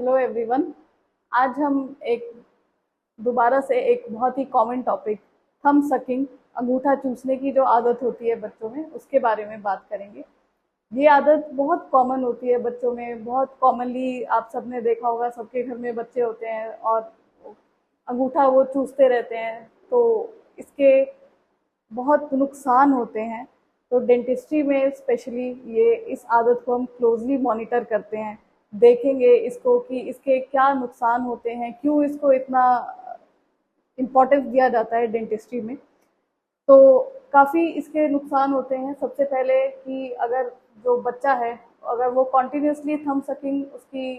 Hello everyone. आज हम एक दोबारा से एक बहुत ही कॉमन टॉपिक थंब सकिंग, अंगूठा चूसने की जो आदत होती है बच्चों में, उसके बारे में बात करेंगे। ये आदत बहुत कॉमन होती है बच्चों में, बहुत कॉमनली आप सबने देखा होगा, सबके घर में बच्चे होते हैं और अंगूठा वो चूसते रहते हैं। तो इसके बहुत नुकसान होते हैं। तो डेंटिस्ट्री में स्पेशली ये इस आदत को हम क्लोजली मॉनिटर करते हैं, देखेंगे इसको कि इसके क्या नुकसान होते हैं, क्यों इसको इतना इम्पोर्टेंस दिया जाता है डेंटिस्ट्री में। तो काफ़ी इसके नुकसान होते हैं। सबसे पहले कि अगर जो बच्चा है, अगर वो कॉन्टिन्यूसली थंब सकिंग उसकी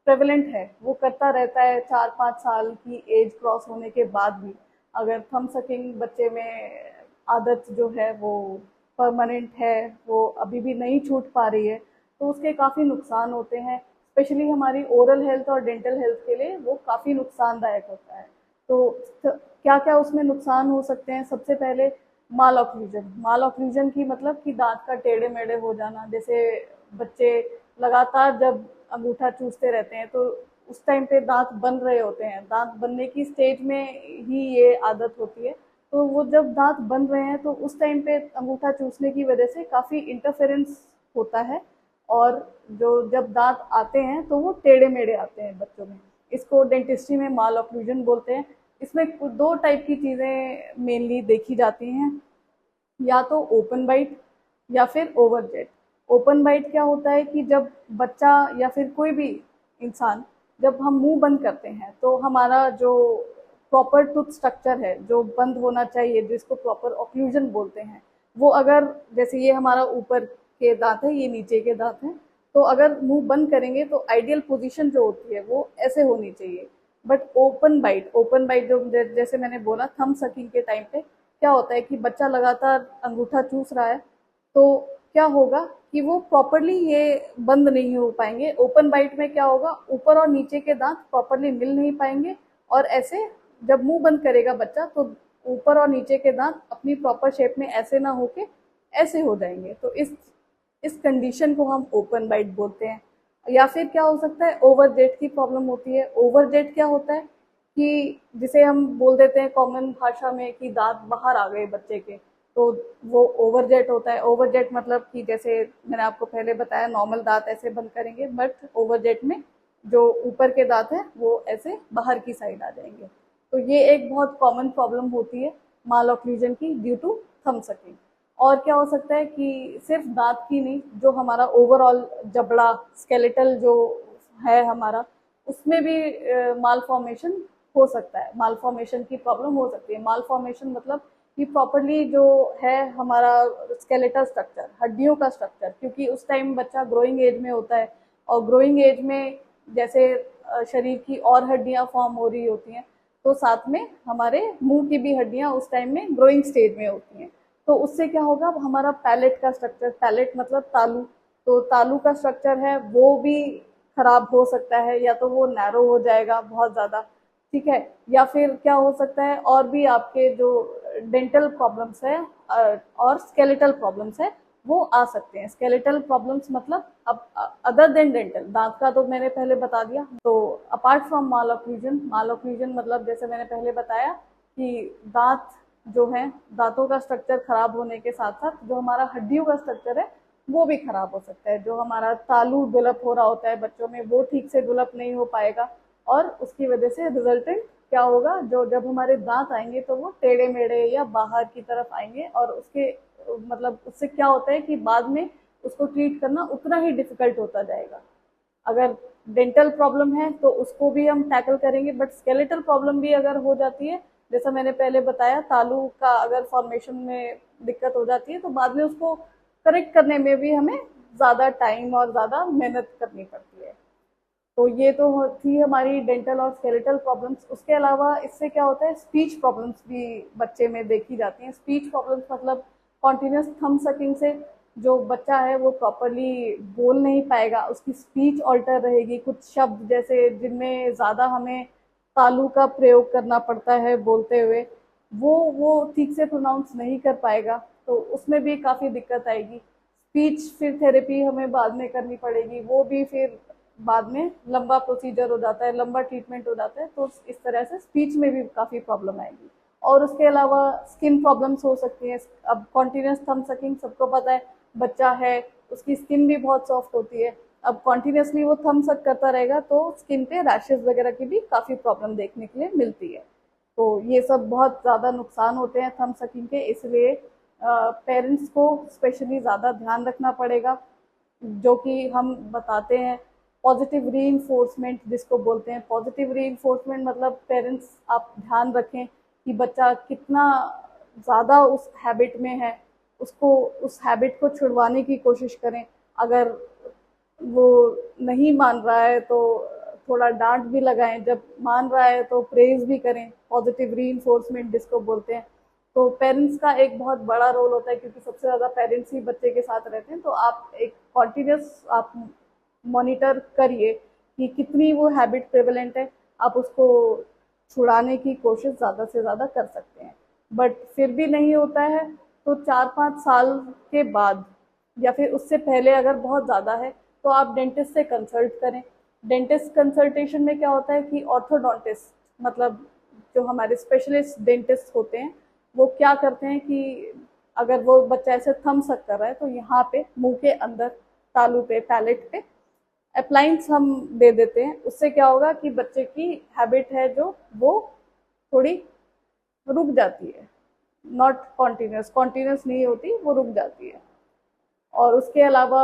प्रेवलेंट है, वो करता रहता है 4-5 साल की एज क्रॉस होने के बाद भी, अगर थंब सकिंग बच्चे में आदत जो है वो परमानेंट है, वो अभी भी नहीं छूट पा रही है, तो उसके काफ़ी नुकसान होते हैं। स्पेशली हमारी ओरल हेल्थ और डेंटल हेल्थ के लिए वो काफ़ी नुकसानदायक होता है। तो क्या क्या उसमें नुकसान हो सकते हैं? सबसे पहले माल ऑक्लूजन। माल ऑक्लूजन की मतलब कि दांत का टेढ़े मेढ़े हो जाना। जैसे बच्चे लगातार जब अंगूठा चूसते रहते हैं तो उस टाइम पे दांत बन रहे होते हैं, दांत बनने की स्टेज में ही ये आदत होती है। तो वो जब दांत बन रहे हैं तो उस टाइम पे अंगूठा चूसने की वजह से काफ़ी इंटरफेरेंस होता है, और जो जब दांत आते हैं तो वो टेढ़े मेढ़े आते हैं बच्चों में। इसको डेंटिस्ट्री में माल ऑक्लूजन बोलते हैं। इसमें दो टाइप की चीज़ें मेनली देखी जाती हैं, या तो ओपन बाइट या फिर ओवर जेट। ओपन बाइट क्या होता है कि जब बच्चा या फिर कोई भी इंसान, जब हम मुंह बंद करते हैं तो हमारा जो प्रॉपर टूथ स्ट्रक्चर है, जो बंद होना चाहिए, जिसको प्रॉपर ऑक्लूजन बोलते हैं, वो अगर जैसे ये हमारा ऊपर के दांत है, ये नीचे के दांत हैं, तो अगर मुंह बंद करेंगे तो आइडियल पोजीशन जो होती है वो ऐसे होनी चाहिए। बट ओपन बाइट जो जैसे मैंने बोला थंब सकिंग के टाइम पे क्या होता है कि बच्चा लगातार अंगूठा चूस रहा है, तो क्या होगा कि वो प्रॉपरली ये बंद नहीं हो पाएंगे। ओपन बाइट में क्या होगा, ऊपर और नीचे के दांत प्रॉपरली मिल नहीं पाएंगे, और ऐसे जब मुंह बंद करेगा बच्चा तो ऊपर और नीचे के दांत अपनी प्रॉपर शेप में ऐसे ना होके ऐसे हो जाएंगे। तो इस कंडीशन को हम ओपन बाइट बोलते हैं। या फिर क्या हो सकता है, ओवरजेट की प्रॉब्लम होती है। ओवरजेट क्या होता है कि जिसे हम बोल देते हैं कॉमन भाषा में कि दांत बाहर आ गए बच्चे के, तो वो ओवरजेट होता है। ओवरजेट मतलब कि जैसे मैंने आपको पहले बताया, नॉर्मल दांत ऐसे बंद करेंगे, बट ओवरजेट में जो ऊपर के दांत हैं वो ऐसे बाहर की साइड आ जाएंगे। तो ये एक बहुत कॉमन प्रॉब्लम होती है माल ऑक्लूजन की, ड्यू टू थंब सकिंग। और क्या हो सकता है कि सिर्फ दांत की नहीं, जो हमारा ओवरऑल जबड़ा, स्केलेटल जो है हमारा, उसमें भी माल फॉर्मेशन हो सकता है। माल फॉर्मेशन की प्रॉब्लम हो सकती है। माल फॉर्मेशन मतलब कि प्रॉपरली जो है हमारा स्केलेटल स्ट्रक्चर, हड्डियों का स्ट्रक्चर, क्योंकि उस टाइम बच्चा ग्रोइंग एज में होता है, और ग्रोइंग एज में जैसे शरीर की और हड्डियां फॉर्म हो रही होती हैं, तो साथ में हमारे मुंह की भी हड्डियां उस टाइम में ग्रोइंग स्टेज में होती हैं। तो उससे क्या होगा, अब हमारा पैलेट का स्ट्रक्चर, पैलेट मतलब तालू, तो तालू का स्ट्रक्चर है वो भी खराब हो सकता है, या तो वो नैरो हो जाएगा बहुत ज़्यादा, ठीक है। या फिर क्या हो सकता है, और भी आपके जो डेंटल प्रॉब्लम्स है और स्केलेटल प्रॉब्लम्स है वो आ सकते हैं। स्केलेटल प्रॉब्लम्स मतलब अब अदर देन डेंटल, दांत का तो मैंने पहले बता दिया। तो apart from mall occlusion, mall occlusion मतलब जैसे मैंने पहले बताया कि दांत जो है, दांतों का स्ट्रक्चर खराब होने के साथ साथ जो हमारा हड्डियों का स्ट्रक्चर है वो भी खराब हो सकता है। जो हमारा तालू डेवलप हो रहा होता है बच्चों में, वो ठीक से डेवलप नहीं हो पाएगा, और उसकी वजह से रिजल्टेंट क्या होगा, जो जब हमारे दांत आएंगे तो वो टेढ़े मेढ़े या बाहर की तरफ आएंगे, और उसके मतलब उससे क्या होता है कि बाद में उसको ट्रीट करना उतना ही डिफिकल्ट होता जाएगा। अगर डेंटल प्रॉब्लम है तो उसको भी हम टैकल करेंगे, बट स्केलेटल प्रॉब्लम भी अगर हो जाती है, जैसा मैंने पहले बताया, तालू का अगर फॉर्मेशन में दिक्कत हो जाती है तो बाद में उसको करेक्ट करने में भी हमें ज़्यादा टाइम और ज़्यादा मेहनत करनी पड़ती है। तो ये तो थी हमारी डेंटल और स्केलेटल प्रॉब्लम्स। उसके अलावा इससे क्या होता है, स्पीच प्रॉब्लम्स भी बच्चे में देखी जाती हैं। स्पीच प्रॉब्लम्स मतलब कॉन्टिन्यूस थंब सकिंग से जो बच्चा है वो प्रॉपरली बोल नहीं पाएगा, उसकी स्पीच ऑल्टर रहेगी। कुछ शब्द जैसे जिनमें ज़्यादा हमें तालू का प्रयोग करना पड़ता है बोलते हुए, वो ठीक से प्रोनाउंस नहीं कर पाएगा, तो उसमें भी काफ़ी दिक्कत आएगी। स्पीच फिर थेरेपी हमें बाद में करनी पड़ेगी, वो भी फिर बाद में लंबा प्रोसीजर हो जाता है, लंबा ट्रीटमेंट हो जाता है, तो इस तरह से स्पीच में भी काफ़ी प्रॉब्लम आएगी। और उसके अलावा स्किन प्रॉब्लम्स हो सकती हैं। अब कॉन्टिन्यूस थंब सकिंग सबको पता है, बच्चा है उसकी स्किन भी बहुत सॉफ्ट होती है। अब कॉन्टिन्यूसली वो थंब सक करता रहेगा तो स्किन पे रैशेज वगैरह की भी काफ़ी प्रॉब्लम देखने के लिए मिलती है। तो ये सब बहुत ज़्यादा नुकसान होते हैं थंब सकिंग के, इसलिए पेरेंट्स को स्पेशली ज़्यादा ध्यान रखना पड़ेगा। जो कि हम बताते हैं पॉजिटिव रीइंफोर्समेंट जिसको बोलते हैं। पॉजिटिव रीइंफोर्समेंट मतलब पेरेंट्स आप ध्यान रखें कि बच्चा कितना ज़्यादा उस हैबिट में है, उसको उस हैबिट को छुड़वाने की कोशिश करें। अगर वो नहीं मान रहा है तो थोड़ा डांट भी लगाएं, जब मान रहा है तो प्रेज भी करें, पॉजिटिव रीइंफोर्समेंट जिसको बोलते हैं। तो पेरेंट्स का एक बहुत बड़ा रोल होता है क्योंकि सबसे ज़्यादा पेरेंट्स ही बच्चे के साथ रहते हैं। तो आप एक कॉन्टिन्यूस आप मॉनिटर करिए कि कितनी वो हैबिट प्रेवलेंट है, आप उसको छुड़ाने की कोशिश ज़्यादा से ज़्यादा कर सकते हैं। बट फिर भी नहीं होता है तो 4-5 साल के बाद या फिर उससे पहले अगर बहुत ज़्यादा है तो आप डेंटिस्ट से कंसल्ट करें। डेंटिस्ट कंसल्टेशन में क्या होता है कि ऑर्थोडोंटिस्ट मतलब जो हमारे स्पेशलिस्ट डेंटिस्ट होते हैं वो क्या करते हैं कि अगर वो बच्चा ऐसे थंब सक कर रहा है तो यहाँ पे मुंह के अंदर तालू पे पैलेट पे अप्लायंस हम दे देते हैं। उससे क्या होगा कि बच्चे की हैबिट है जो वो थोड़ी रुक जाती है, नॉट कॉन्टिन्यूस, कॉन्टिन्यूस नहीं होती, वो रुक जाती है। और उसके अलावा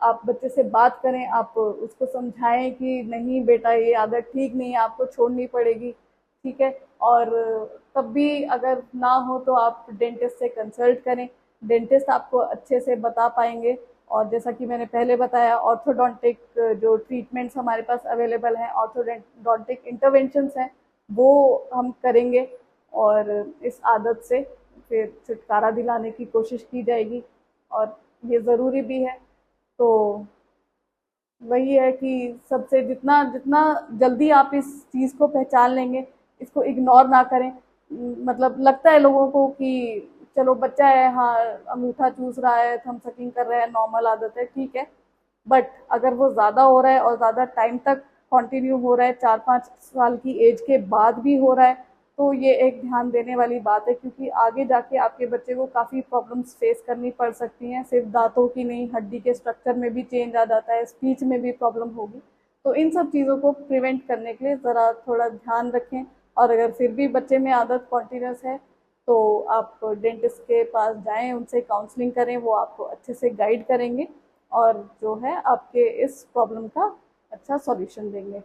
आप बच्चे से बात करें, आप उसको समझाएं कि नहीं बेटा ये आदत ठीक नहीं है, आपको छोड़नी पड़ेगी, ठीक है। और तब भी अगर ना हो तो आप डेंटिस्ट से कंसल्ट करें, डेंटिस्ट आपको अच्छे से बता पाएंगे। और जैसा कि मैंने पहले बताया ऑर्थोडोंटिक जो ट्रीटमेंट्स हमारे पास अवेलेबल हैं, ऑर्थोडोंटिक इंटरवेंशंस हैं, वो हम करेंगे और इस आदत से फिर छुटकारा दिलाने की कोशिश की जाएगी और ये ज़रूरी भी है। तो वही है कि सबसे जितना जितना जल्दी आप इस चीज़ को पहचान लेंगे, इसको इग्नोर ना करें। मतलब लगता है लोगों को कि चलो बच्चा है, हाँ अंगूठा चूस रहा है, थंब सकिंग कर रहा है, नॉर्मल आदत है, ठीक है। बट अगर वो ज़्यादा हो रहा है और ज़्यादा टाइम तक कंटिन्यू हो रहा है, 4-5 साल की एज के बाद भी हो रहा है, तो ये एक ध्यान देने वाली बात है क्योंकि आगे जाके आपके बच्चे को काफ़ी प्रॉब्लम्स फेस करनी पड़ सकती हैं। सिर्फ दांतों की नहीं, हड्डी के स्ट्रक्चर में भी चेंज आ जाता है, स्पीच में भी प्रॉब्लम होगी। तो इन सब चीज़ों को प्रिवेंट करने के लिए ज़रा थोड़ा ध्यान रखें। और अगर फिर भी बच्चे में आदत कॉन्टीन्यूस है तो आप डेंटिस्ट के पास जाएं, उनसे काउंसलिंग करें, वो आपको अच्छे से गाइड करेंगे और जो है आपके इस प्रॉब्लम का अच्छा सॉल्यूशन देंगे।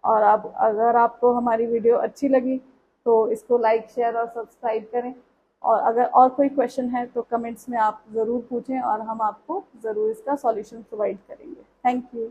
और आप अगर आपको हमारी वीडियो अच्छी लगी तो इसको लाइक शेयर और सब्सक्राइब करें। और अगर और कोई क्वेश्चन है तो कमेंट्स में आप ज़रूर पूछें और हम आपको ज़रूर इसका सॉल्यूशन प्रोवाइड करेंगे। Thank you.